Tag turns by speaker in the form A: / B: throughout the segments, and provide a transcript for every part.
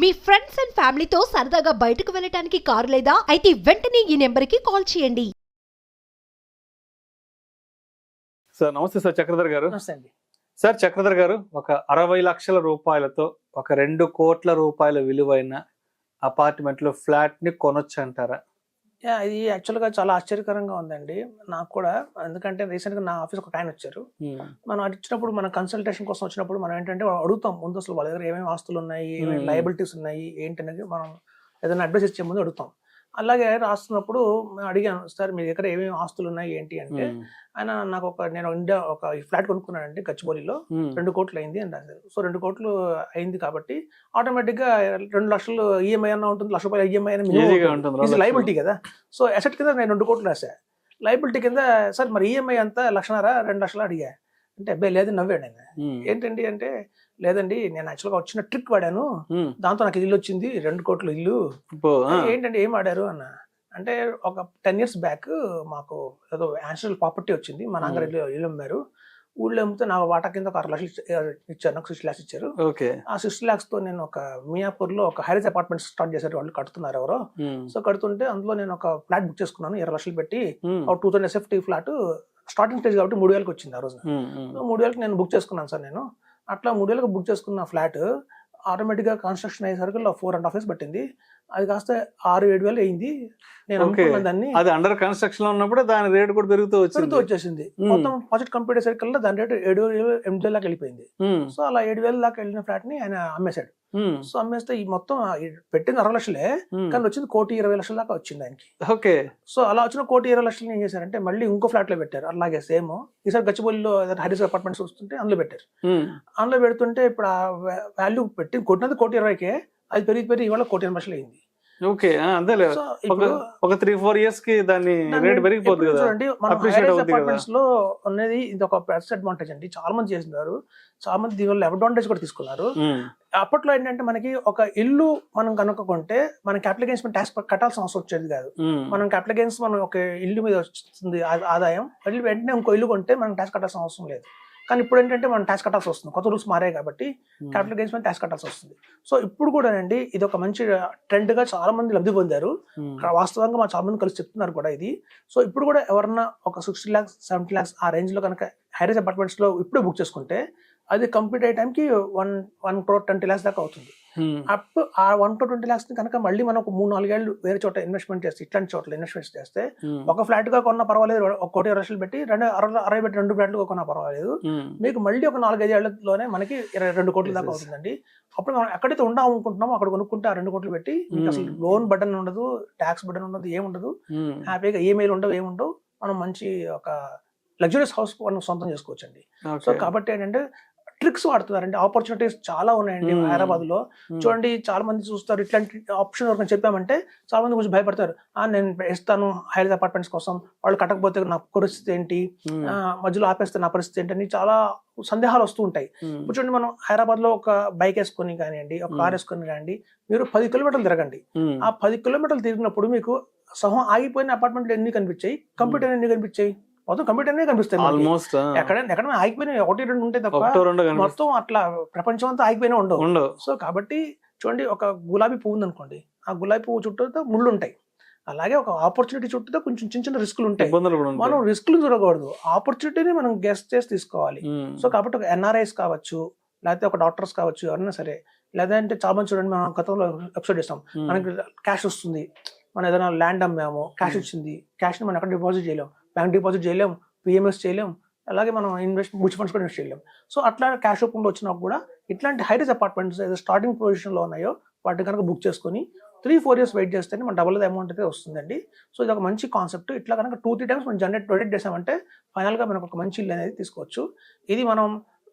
A: Me friends and ఫ్యామిలీతో సరదాగా బయటకు వెళ్ళటానికి కారు లేదా అయితే వెంటనే ఈ నెంబర్కి కాల్ చేయండి.
B: సార్ నమస్తే సార్ చక్రధర్ గారు.
C: నమస్తే అండి.
B: సార్ చక్రధర్ గారు, ఒక 60 లక్షల రూపాయలతో ఒక 2 కోట్ల రూపాయల విలువైన అపార్ట్మెంట్ లో ఫ్లాట్ ని కొనొచ్చు అంటారా?
C: ఇది యాక్చువల్గా చాలా ఆశ్చర్యకరంగా ఉందండి నాకు కూడా. ఎందుకంటే రీసెంట్గా నా ఆఫీస్ ఒక ఆయన వచ్చారు. మనం వచ్చినప్పుడు మన కన్సల్టేషన్ కోసం వచ్చినప్పుడు మనం ఏంటంటే అడుగుతాం ముందు అసలు వాళ్ళ దగ్గర ఏమేమి ఆస్తులు ఉన్నాయి, ఏమేమి లయబిలిటీస్ ఉన్నాయి ఏంటి అనేది మనం ఏదైనా అడ్వైస్ ఇచ్చే ముందు అడుగుతాం. అలాగే రాస్తున్నప్పుడు అడిగాను, సార్ మీ దగ్గర ఏమేమి ఆస్తులు ఉన్నాయి ఏంటి అంటే ఆయన నాకు నేను ఇండియా ఒక ఫ్లాట్ కొనుక్కున్నానండి గచ్చిబౌలిలో, 2 కోట్లు అయింది అని రాశారు. సో 2 కోట్లు అయింది కాబట్టి ఆటోమేటిక్గా 2 లక్షలు ఈఎంఐ అన్న ఉంటుంది, ₹1,00,000 ఈఎంఐ అని లైబిలిటీ కదా. సో అసెట్ కింద నేను 2 కోట్లు రాశా. లైబిలిటీ కింద సార్ మరి ఈఎంఐ అంతా 1,00,000 2 లక్షలు అడిగా. అంటే అబ్బాయి లేదు నవ్వాడు ఆయన. ఏంటండి అంటే లేదండి నేను యాక్చువల్గా వచ్చిన ట్రిక్ వాడాను, దాంతో నాకు ఇల్లు వచ్చింది 2 కోట్ల ఇల్లు. ఏంటండి ఏం వాడారు అన్న అంటే ఒక 10 years బ్యాక్ మాకు ఏదో యాన్షియల్ ప్రాపర్టీ వచ్చింది, మా నాన్నగారు ఇల్లు అమ్మారు. ఊళ్ళో అమ్మితే నా వాటా కింద ఒక 6 లక్షలు ఇచ్చారు, నాకు 6 lakhs ఇచ్చారు. ఆ 6 lakhs తో నేను ఒక మియాపూర్ లో ఒక హైరేజ్ అపార్ట్మెంట్ స్టార్ట్ చేశారు, వాళ్ళు కడుతున్నారు ఎవరో. సో కడుతుంటే అందులో నేను ఒక ఫ్లాట్ బుక్ చేసుకున్నాను 20 లక్షలు పెట్టి. 2000 SFT ఫ్లాట్ స్టార్టింగ్ స్టేజ్ కాబట్టి 3,000కి వచ్చింది ఆ రోజు. 3,000కి నేను బుక్ చేసుకున్నాను సార్. నేను అట్లా 3,000కి బుక్ చేసుకున్న ఫ్లాట్ ఆటోమేటిక్గా కన్స్ట్రక్షన్ అయ్యేసరికి 4.5 years పట్టింది. అది కాస్త 6-7 వేలు అయింది. నేను అనుకున్న దాన్ని
B: అది అండర్ కన్స్ట్రక్షన్ లో ఉన్నప్పుడు దాని రేట్ కూడా పెరుగుతూ
C: వచ్చేసింది. మొత్తం ప్రాజెక్ట్ కంప్లీట్ అయ్యేసరికి దాని రేటు 7,000-8,000 దాకా వెళ్ళిపోయింది. సో అలా 7,000 దాకా వెళ్ళిన ఫ్లాట్ ని ఆయన అమ్మేశాడు. సో అమ్మేస్తే ఈ మొత్తం పెట్టింది 60 లక్షలే, కానీ వచ్చింది 1,20,00,000 దాకా వచ్చింది ఆయనకి.
B: ఓకే.
C: సో అలా వచ్చిన 1,20,00,000 ఏం చేశారంటే మళ్ళీ ఇంకో ఫ్లాట్ లో పెట్టారు. అలాగే సేమ్ ఈసారి గచ్చిబౌలిలో హైరేజ్ అపార్ట్మెంట్స్ వస్తుంటే అందులో పెట్టారు. అందులో పెడుతుంటే ఇప్పుడు ఆ వాల్యూ పెట్టి కొట్టినది 1,20,00,000కే, అది పెరిగి ఇవాళ 1,80,00,000 అయింది.
B: ఓకే. అదేలే ఒక 3-4 years కి దాని రేట్ పెరిగిపోతుంది కదా.
C: చూడండి మనం హైరేజ్ అపార్ట్మెంట్స్ లో ఉన్నది ఇది ఒక ప్లస్ అడ్వాంటేజ్ అండి. చాలా మంది చేస్తున్నారు, చాలా మంది దీనివల్ల అడ్వాంటేజ్ కూడా తీసుకున్నారు. అప్పట్లో ఏంటంటే మనకి ఒక ఇల్లు మనం కనుక కొంటే మన క్యాపిటల్ గెయిన్స్ ట్యాక్స్ కట్టాల్సిన అవసరం వచ్చేది కాదు. మనం క్యాపిటల్ గెయిన్స్ మనం ఒక ఇల్లు మీద వస్తుంది ఆదాయం, వెంటనే ఇంకో ఇల్లు కొంటే మనం ట్యాక్స్ కట్టాల్సిన అవసరం లేదు. కానీ ఇప్పుడు ఏంటంటే మనం ట్యాక్స్ కట్టాల్సి వస్తుంది, కొత్త రూల్స్ మారాయి కాబట్టి క్యాపిటల్ గెయిన్స్ మీద ట్యాక్స్ కట్టాల్సి వస్తుంది. సో ఇప్పుడు కూడా అండి ఇది ఒక మంచి ట్రెండ్ గా చాలా మంది లబ్ధి పొందారు. వాస్తవంగా మా చాలా మంది కలిసి చెప్తున్నారు కూడా ఇది. సో ఇప్పుడు కూడా ఎవరన్నా ఒక 60 lakhs 70 lakhs ఆ రేంజ్ లో కనుక హైరేజ్ అపార్ట్మెంట్స్ లో ఇప్పుడే బుక్ చేసుకుంటే అది కంప్లీట్ అయ్యే టైంకి 1 crore 20 lakhs దాకా అవుతుంది. అప్పుడు ఆ 1 crore 20 lakhs ని కనుక మళ్ళీ మనం ఒక 3-4 ఏళ్ళు వేరే చోట ఇన్వెస్ట్మెంట్ చేస్తే, ఇట్లాంటి చోట్ల ఇన్వెస్ట్మెంట్ చేస్తే ఒక ఫ్లాట్ గా కొన్నా పర్వాలేదు, 1,20,00,000 పెట్టి 60 పెట్టి 2 ఫ్లాట్లు కొన్నా పర్వాలేదు, మీకు మళ్ళీ ఒక 4-5 ఏళ్లలోనే మనకి 2 కోట్ల దాకా అవుతుందండి. అప్పుడు మనం ఎక్కడైతే ఉండాం అనుకుంటున్నామో అక్కడ కొనుక్కుంటే ఆ 2 కోట్లు పెట్టి అసలు లోన్ బటన్ ఉండదు, ట్యాక్స్ బటన్ ఉండదు, ఏముండదు, హ్యాపీగా ఈఎంఐలు ఉండవు, ఏముండవు, మనం మంచి ఒక లగ్జరియస్ హౌస్ మనం సొంతం చేసుకోవచ్చండి. సో కాబట్టి ఏంటంటే ట్రిక్స్ వాడుతున్నారండి, ఆపర్చునిటీస్ చాలా ఉన్నాయండి హైదరాబాద్ లో. చూడండి చాలా మంది చూస్తారు, ఇట్లాంటి ఆప్షన్ ఎవరికైనా చెప్పామంటే చాలా మంది కొంచెం భయపడతారు. నేను ఇస్తాను హైరేజ్ అపార్ట్మెంట్స్ కోసం, వాళ్ళు కట్టకపోతే నా పరిస్థితి ఏంటి, మధ్యలో ఆపేస్తే నా పరిస్థితి ఏంటి అని చాలా సందేహాలు వస్తూ ఉంటాయి. చూడండి మనం హైదరాబాద్ లో ఒక బైక్ వేసుకొని కానివ్వండి, ఒక కార్ వేసుకొని కానివ్వండి, మీరు 10 kilometers తిరగండి. ఆ 10 kilometers తిరిగినప్పుడు మీకు సహం ఆగిపోయిన అపార్ట్మెంట్లు ఎన్ని కనిపించాయి, కంప్యూటర్ ఎన్ని కనిపించాయి, మొత్తం కంప్యూటర్ కనిపిస్తాయి. ఆల్మోస్ట్ ఎక్కడ ఆగిపోయినా 1-2 ఉంటాయి తప్ప మొత్తం అట్లా ప్రపంచం అంతా ఆగిపోయినా ఉండవు. సో కాబట్టి చూడండి ఒక గులాబీ పువ్వు ఉంది అనుకోండి, ఆ గులాబీ పువ్వు చుట్టూ ముళ్ళు ఉంటాయి. అలాగే ఒక ఆపర్చునిటీ చుట్టూ కొంచెం చిన్న రిస్కులు ఉంటాయి. మనం రిస్కులు చూడకూడదు, ఆపర్చునిటీని మనం గెస్ట్ చేసి తీసుకోవాలి. సో కాబట్టి ఒక NRIs కావచ్చు, లేకపోతే ఒక డాక్టర్స్ కావచ్చు, ఎవరైనా సరే, లేదంటే చాలా మంది చూడండి మనం గతంలో ఎపిసోడ్ చేస్తాం, మనకి క్యాష్ వస్తుంది, మనం ఏదైనా ల్యాండ్ అమ్మాము, క్యాష్ వచ్చింది, క్యాష్ని మనం ఎక్కడ డిపాజిట్ చేయలేం, బ్యాంక్ డిపాజిట్ చేయలేం, PMS చేయలేం, అలాగే మనం మ్యూచువల్ ఫండ్స్ కూడా ఇన్వెస్ట్ చేయలేం. సో అట్లా క్యాష్ రూపంలో వచ్చినా కూడా ఇట్లాంటి హైరేజ్ అపార్ట్మెంట్స్ ఏదో స్టార్టింగ్ పొజిషన్లో ఉన్నాయో వాటిని కనుక బుక్ చేసుకొని 3-4 years వెయిట్ చేస్తేనే మన డబుల్ అమౌంట్ అయితే వస్తుందండి. సో ఇది ఒక మంచి కాన్సెప్ట్. ఇట్లా కనుక 2-3 times మనం రొటేట్ చేసామంటే ఫైనల్గా మనకు ఒక మంచి ఇల్లు అనేది తీసుకోవచ్చు. ఇది మనం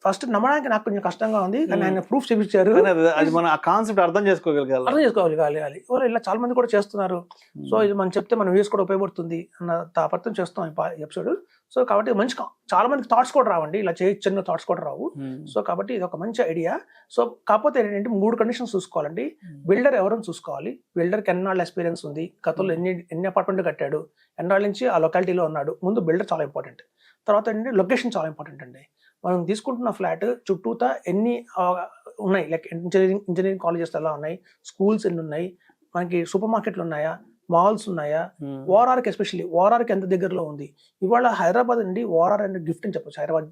C: ఫస్ట్ నమ్మడానికి నాకు కొంచెం కష్టంగా ఉంది, కానీ ఆయన ప్రూఫ్ చూపించారు.
B: అది మన కాన్సెప్ట్ అర్థం
C: చేసుకోగలగాలి. ఇలా చాలా మంది కూడా చేస్తున్నారు. సో ఇది మనం చెప్తే మన వ్యూస్ కూడా ఉపయోగపడుతుంది అన్న తాపత్రం చేస్తాం ఈ ఎపిసోడ్. సో కాబట్టి మంచి చాలా మందికి థాట్స్ కూడా రావండి, ఇలా చిన్న థాట్స్ కూడా రావు. సో కాబట్టి ఇది ఒక మంచి ఐడియా. సో కాకపోతే ఏంటంటే 3 conditions చూసుకోవాలండి. బిల్డర్ ఎవరైనా చూసుకోవాలి, బిల్డర్కి ఎన్నాళ్ళ ఎక్స్పీరియన్స్ ఉంది, గతంలో ఎన్ని అపార్ట్మెంట్లు కట్టాడు, ఎన్నాళ్ళ నుంచి ఆ లొకాలిటీలో ఉన్నాడు. ముందు బిల్డర్ చాలా ఇంపార్టెంట్. తర్వాత ఏంటంటే లొకేషన్ చాలా ఇంపార్టెంట్ అండి. మనం తీసుకుంటున్న ఫ్లాట్ చుట్టూతా ఎన్ని ఉన్నాయి, లైక్ ఇంజనీరింగ్ కాలేజెస్ ఎలా ఉన్నాయి, స్కూల్స్ ఎన్ని ఉన్నాయి, మనకి సూపర్ మార్కెట్లు ఉన్నాయా, మాల్స్ ఉన్నాయా, ఓఆర్ఆర్కి ఎస్పెషల్లీ ఓఆర్ఆర్కి ఎంత దగ్గరలో ఉంది. ఇవాళ హైదరాబాద్ నుండి ఓఆర్ఆర్ అనే గిఫ్ట్ అని చెప్పొచ్చు. హైదరాబాద్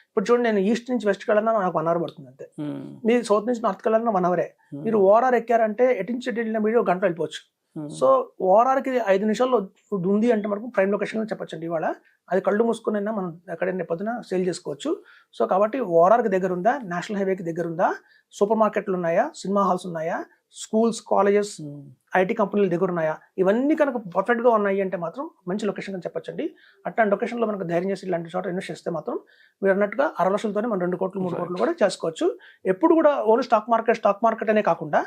C: ఇప్పుడు చూడండి, నేను ఈస్ట్ నుంచి వెస్ట్కి వెళ్ళాలన్నా నాకు 1 అవర్ పడుతుంది అంతే. మీరు సౌత్ నుంచి నార్త్కి వెళ్ళాలన్నా 1 అవరే. మీరు ఓఆర్ఆర్ ఎక్కారంటే ఎటు నుంచి వెళ్ళిన మీరు 1 గంట వెళ్ళిపోవచ్చు. సో ఓఆర్ఆర్కి 5 నిమిషాల్లో ఉంది అంటే మనకు ప్రైమ్ లొకేషన్ అని చెప్పొచ్చండి. ఇవాళ అది కళ్ళు మూసుకునైనా మనం ఎక్కడైనా పొద్దున సేల్ చేసుకోవచ్చు. సో కాబట్టి ఓఆర్ఆర్కి దగ్గర ఉందా, నేషనల్ హైవేకి దగ్గర ఉందా, సూపర్ మార్కెట్లు ఉన్నాయా, సినిమా హాల్స్ ఉన్నాయా, స్కూల్స్, కాలేజెస్, ఐటీ కంపెనీల దగ్గర ఉన్నాయా, ఇవన్నీ కనుక పర్ఫెక్ట్గా ఉన్నాయి అంటే మాత్రం మంచి లొకేషన్ అని చెప్పొచ్చండి. అట్లాంటి లొకేషన్లో మనకు ధైర్యం చేసి ఇలాంటి చోట ఇన్వెస్ట్ చేస్తే మాత్రం మీరు అన్నట్టుగా 6 లక్షలతోనే మనం 2 కోట్లు 3 కోట్లు కూడా చేసుకోవచ్చు. ఎప్పుడు కూడా ఓన్లీ స్టాక్ మార్కెట్ అనే కాకుండా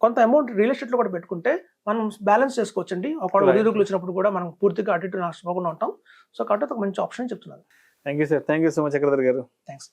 C: కొంత అమౌంట్ రియల్ ఎస్టేట్లో కూడా పెట్టుకుంటే మనం బ్యాలెన్స్ చేసుకోవచ్చండి. ఒక ఒడిదుడుకులు వచ్చినప్పుడు కూడా మనం పూర్తిగా అటు ఇటు నష్టపోకుండా ఉంటాం. సో కాబట్టి ఒక మంచి ఆప్షన్ చెప్తున్నాను.
B: Thank you sir, thank you so much Chakradhar గారు.
C: థ్యాంక్స్.